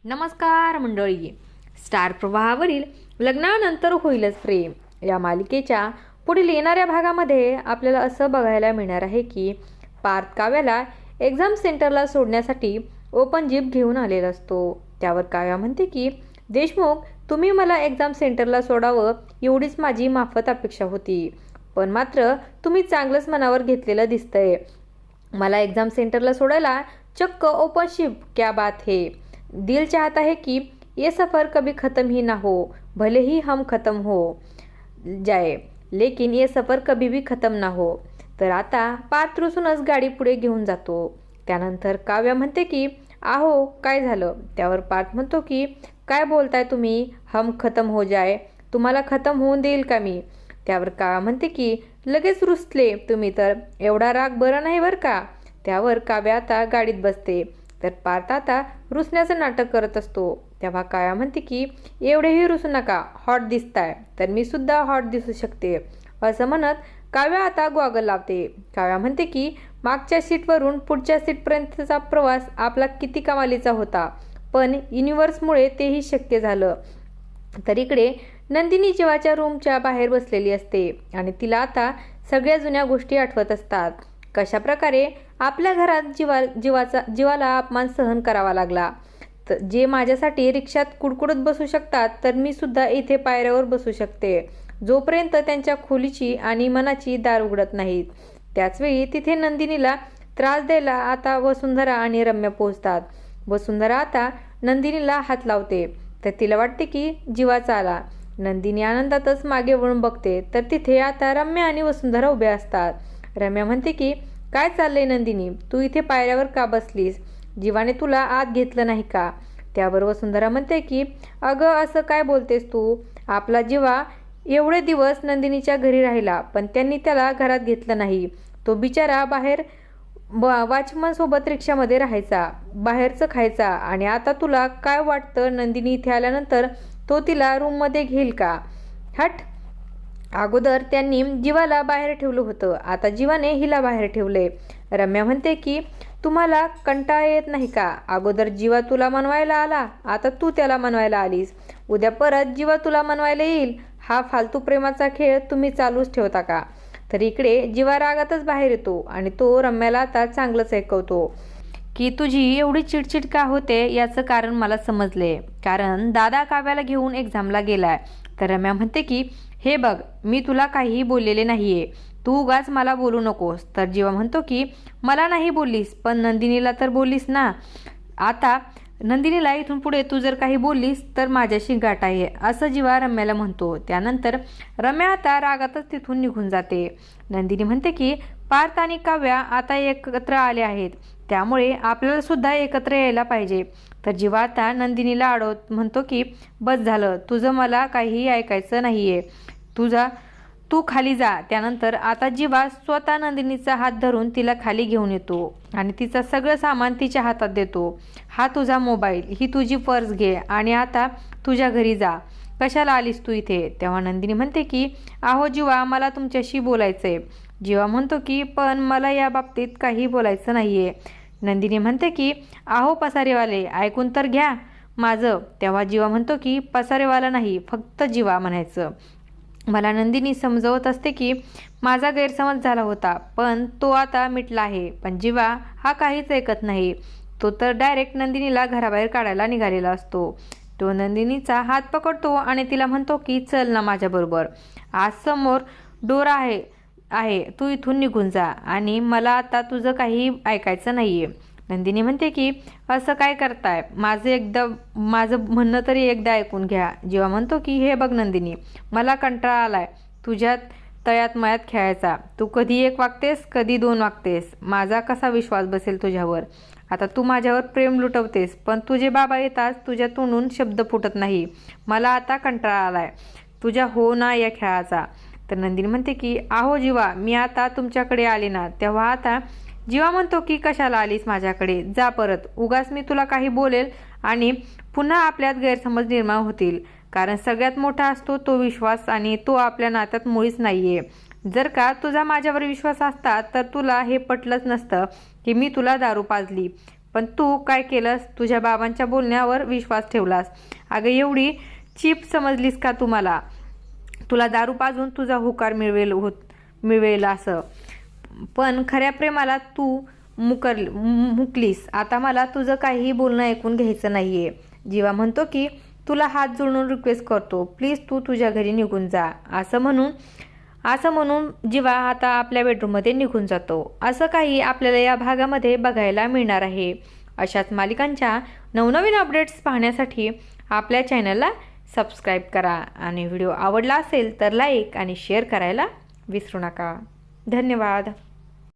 नमस्कार मंडळी. स्टार प्रवाहावरील लग्नानंतर होईलच प्रेम या मालिकेच्या पुढील येणाऱ्या भागामध्ये आपल्याला असं बघायला मिळणार आहे की पार्थ काव्याला एक्झाम सेंटरला सोडण्यासाठी ओपन जीप घेऊन आलेला असतो. त्यावर काव्या म्हणते की देशमुख, तुम्ही मला एक्झाम सेंटरला सोडावं एवढीच माझी माफत अपेक्षा होती, पण मात्र तुम्ही चांगलंच मनावर घेतलेलं दिसतंय. मला एग्ज़ाम सेंटरला सोडायला चक्क ओपन शिप, क्या बात है. दिल चाहता है कि ये सफ़र कभी ख़त्म ही ना हो, भले ही हम ख़त्म हो जाए, लेकिन ये सफ़र कभी भी ख़त्म ना हो. तर आता पार्थ रुसूनच गाडी पुढे घेऊन जातो. त्यानंतर काव्या म्हणते की आहो काय झालं. त्यावर पार्थ म्हणतो की काय बोलताय तुम्ही, हम ख़त्म हो जाए, तुम्हाला ख़त्म होऊन देईल का मी. त्यावर काव्या म्हणते की लगेच रुसले तुम्ही, तर एवढा राग बरं नाही बरं का. त्यावर काव्या आता गाडीत बसते, तर पार्थ आता रुसण्याचं नाटक करत असतो. तेव्हा काव्या म्हणते की एवढेही रुसू नका, हॉट दिसताय, तर मी सुद्धा हॉट दिसू शकते. असं म्हणत काव्या आता गॉगल लावते. काव्या म्हणते की मागच्या सीटवरून पुढच्या सीटपर्यंतचा प्रवास आपला किती कमालीचा होता, पण युनिव्हर्समुळे तेही शक्य झालं. तर इकडे नंदिनी जीवाच्या रूमच्या बाहेर बसलेली असते आणि तिला आता सगळ्या जुन्या गोष्टी आठवत असतात. कशा प्रकारे आपल्या घरात जीवाला अपमान सहन करावा लागला. तर जे माझ्यासाठी रिक्षात कुडकुडत बसू शकतात, तर मी सुद्धा इथे पायऱ्यावर बसू शकते, जोपर्यंत त्यांच्या खोलीची आणि मनाची दार उघडत नाहीत. त्याचवेळी तिथे नंदिनीला त्रास द्यायला आता वसुंधरा आणि रम्या पोहोचतात. वसुंधरा आता नंदिनीला हात लावते, तर तिला वाटते की जीवाचा आला. नंदिनी आनंदातच मागे वळून बघते, तर तिथे आता रम्या आणि वसुंधरा उभ्या असतात. रम्या म्हणते की काय चाललंय नंदिनी, तू इथे पायऱ्यावर का बसलीस, जीवाने तुला आत घेतलं नाही का. त्यावर वसुंधरा म्हणते की अगं असं काय बोलतेस तू, आपला जीवा एवढे दिवस नंदिनीच्या घरी राहिला, पण त्यांनी त्याला घरात घेतलं नाही. तो बिचारा बाहेर वॉचमन सोबत रिक्षामध्ये राहायचा, बाहेरचं खायचा, आणि आता तुला काय वाटतं नंदिनी इथे आल्यानंतर तो तिला रूममध्ये घेईल का. हट, अगोदर त्यांनी जीवाला बाहेर ठेवलं होतं, आता जीवाने हिला बाहेर ठेवले. रम्या म्हणते की तुम्हाला कंटाळा येत नाही का, अगोदर जीवा तुला मनवायला आला, आता तू त्याला मनवायला आलीस, उद्या परत जीवा तुला मनवायला येईल. हा फालतू प्रेमाचा खेळ तुम्ही चालूच ठेवता का. तर इकडे जीवा रागातच बाहेर येतो आणि तो रम्याला आता चांगलंच ऐकवतो की तुझी एवढी चिडचिड का होते याचं कारण मला समजले, कारण दादा काव्याला घेऊन एक्झामला गेलाय. तर रम्या म्हणते की हे बघ, मी तुला काहीही बोललेले नाहीये, तू उगाच मला बोलू नकोस. तर जीवा म्हणतो की मला नाही बोललीस, पण नंदिनीला तर बोललीस ना. आता नंदिनीला इथून पुढे तू जर काही बोललीस तर माझ्याशी गाठ आहे, असं जीवा रम्याला म्हणतो. त्यानंतर रम्या आता रागातच तिथून निघून जाते. नंदिनी म्हणते की पार्थ आणि काव्या आता एकत्र आले आहेत, त्यामुळे आपल्याला सुद्धा एकत्र यायला पाहिजे. तर जीवा आता नंदिनीला अडवत म्हणतो की बस झालं, तुझं मला काहीही ऐकायचं नाहीये, तू खाली जा. त्यानंतर आता जीवा स्वतः नंदिनीचा हात धरून तिला खाली घेऊन येतो आणि तिचं सगळं सामान तिच्या हातात देतो. हा तुझा मोबाईल, ही तुझी पर्स घे आणि आता तुझ्या घरी जा, कशाला आलीस तू इथे. तेव्हा नंदिनी म्हणते की आहो जीवा, मला तुमच्याशी बोलायचं आहे. जीवा म्हणतो की पण मला या बाबतीत काही बोलायचं नाहीये. नंदिनी म्हणते की आहो पसारेवाले, ऐकून तर घ्या माझं. तेव्हा जीवा म्हणतो की पसारेवाला नाही, फक्त जीवा म्हणायचं. मला नंदिनी समजवत असते की माझा गैरसमज झाला होता, पण तो आता मिटला आहे. पण जीवा हा काहीच ऐकत नाही. तो तर डायरेक्ट नंदिनीला घराबाहेर काढायला निघालेला असतो. तो नंदिनीचा हात पकडतो आणि तिला म्हणतो की चल ना माझ्याबरोबर, आज समोर डोरा आहे, तू इथून निघून जा आणि मला आता तुझं काही ऐकायचं नाहीये. नंदिनी म्हणते की असं काय करताय, माझं म्हणणं तरी एकदा ऐकून घ्या. जीवा म्हणतो की हे बघ नंदिनी, मला कंटाळा आलाय तुझ्यात तळ्यात मळ्यात खेळायचा. तू कधी एक वागतेस, कधी दोन वागतेस, माझा कसा विश्वास बसेल तुझ्यावर. आता तू माझ्यावर प्रेम लुटवतेस, पण तुझे बाबा येताच तुझ्या तोंडून शब्द फुटत नाही. मला आता कंटाळा आलाय तुझ्या हो ना या खेळाचा. तर नंदिनी म्हणते की आहो जीवा, मी आता तुमच्याकडे आले ना. तेव्हा आता जीवा म्हणतो की कशाला आलीस माझ्याकडे, जा परत, उगाच मी तुला काही बोलेल आणि पुन्हा आपल्यात गैरसमज निर्माण होतील, कारण सगळ्यात मोठा असतो तो विश्वास आणि तो आपल्या नात्यात मुळीच नाहीये. जर का तुझा माझ्यावर विश्वास असता तर तुला हे पटलंच नसतं की मी तुला दारू पाजली. पण तू काय केलंस? तुझ्या बाबांच्या बोलण्यावर विश्वास ठेवलास. अगं एवढी चीप समजलीस का तुम्हाला? तुला दारू पाजून तुझा होकार मिळवेल असं. पण खऱ्या प्रेमाला तू मुकलीस. आता मला तुझं काहीही बोलणं ऐकून घ्यायचं नाहीये. जीवा म्हणतो की तुला हात जोडून रिक्वेस्ट करतो, प्लीज तू तुझ्या घरी निघून जा. असं म्हणून जीवा आता आपल्या बेडरूममध्ये निघून जातो. असं काही आपल्याला या भागामध्ये बघायला मिळणार आहे. अशाच मालिकांच्या नवनवीन अपडेट्स पाहण्यासाठी आपल्या चॅनलला सबस्क्राईब करा आणि व्हिडिओ आवडला असेल तर लाईक आणि शेअर करायला विसरू नका. धन्यवाद.